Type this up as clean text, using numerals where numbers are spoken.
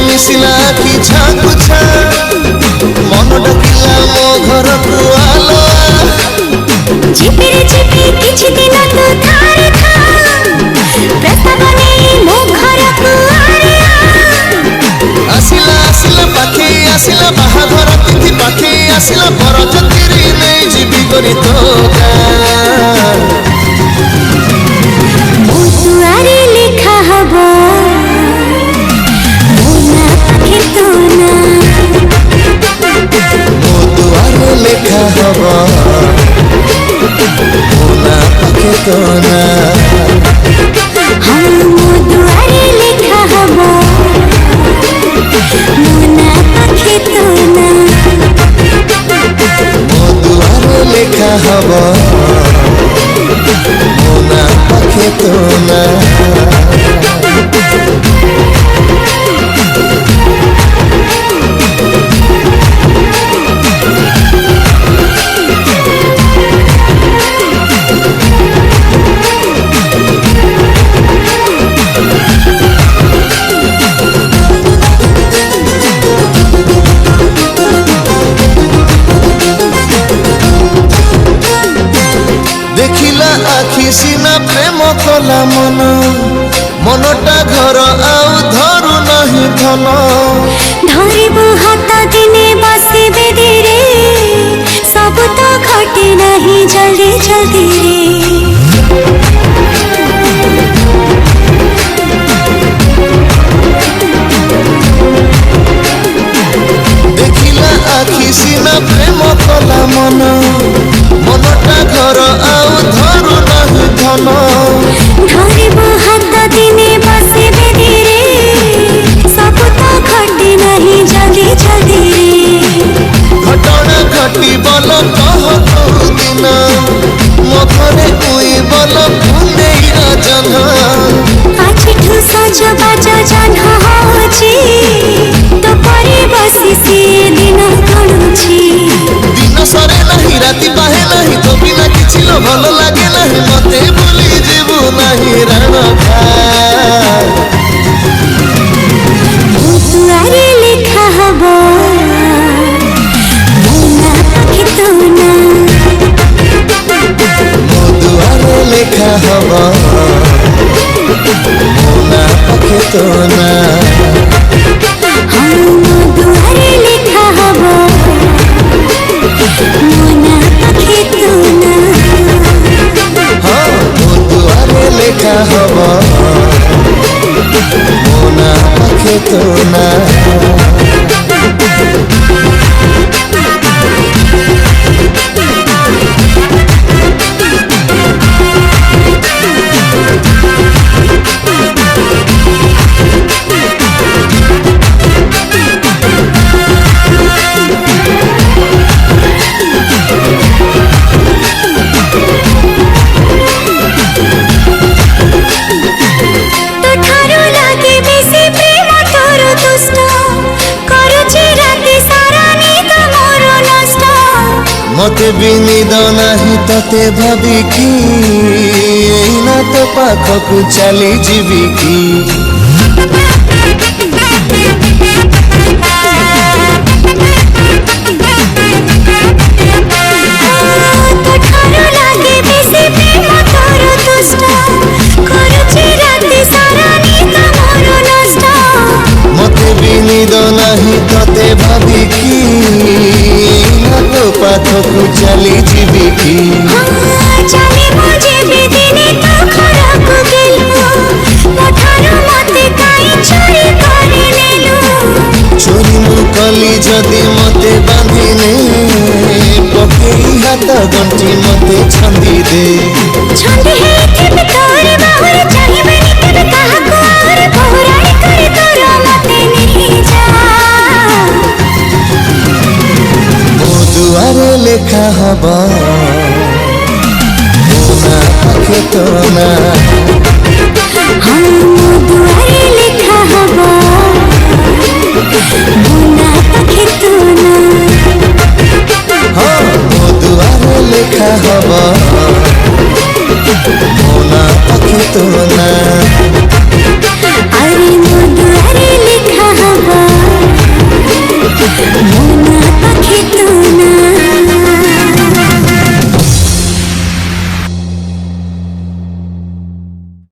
मिसिला कि झाकुछा मन डाकिला मो घर को आलो झिपिरे झिपि किछि दिन तू थारे था प्रस्ताव नहीं मो घर को आरे आसिला आसिला पाखे आसिला बाहाघर तिथि पाखे आसिला बरजतिरी नहीं जीवी करी तो मो दुआरे लिखा हबो मोना पाखे तो ना मो दुआरे लिखा हबो मोना पाखे तो ना हाँ मो दुआरे लिखा हबो मोना पाखे तो ना मो दुआरे लिखा हबो मोना पाखे तो ना देखिला आखि सीना प्रेम कला मन मनटा घर आउ धरु नहीं धन धरिबु हाथ दिने बसी बेदिरे सब तो घटे नहीं जल्दी जल्दी रे देखिला आखि सीना प्रेम कला मन मनटा घर आउ धरु नहीं धन धरिबु हाथ दिने बसी बेदिरे सब तो घटे नहीं जल्दी जल्दी रे घटना घटी बल कह कौ दिन मो घरे कुई बल पुनेई रजन आछिठु सज बाज जन होची तो परे बसी से दिन गणुची दिन सरे नहीं राति पाहे नहीं तो बिना किछि लो भल लागे नहीं मते भूली जीवु नहीं रण मो दुआरे लिखा हबो मोना पाखे तो ना मो दुआरे लिखा हबो मोना पाखे तो ना हाँ मो दुआरे लिखा हबो मोना पाखे तो ना हाँ मो दुआरे लिखा हबो मोना पाखे तो ना तो ठारो लागे बेसी प्रेम तोर दुष्ट करुछि राति सारा निद मोर नष्ट मते बिनिद नाही तते भाबी कि एइना तो पाखकु चली जीवी कि तो ठारो लागे बेसी प्रेम तोर दुष्ट करुछि राति सारा निद मोर नष्ट मते बिनिद नाही तते भाबी कि एइना तो पाखकु चली जीवी कि चली मुझे भी दिने तो खराब गेलु मोठारो मते काई चोरी करे नेलु चोरी मु कली जदि मते बांधिने पकेई हाथ गंठी मते छंदी दे छंदी है केबे तोरे बाहुर चाहिबेनी केबे काहाको और बहुराणी करे तोर मते नहीं जा मो दुआरे लिखा हबो मोना पाखे तो ना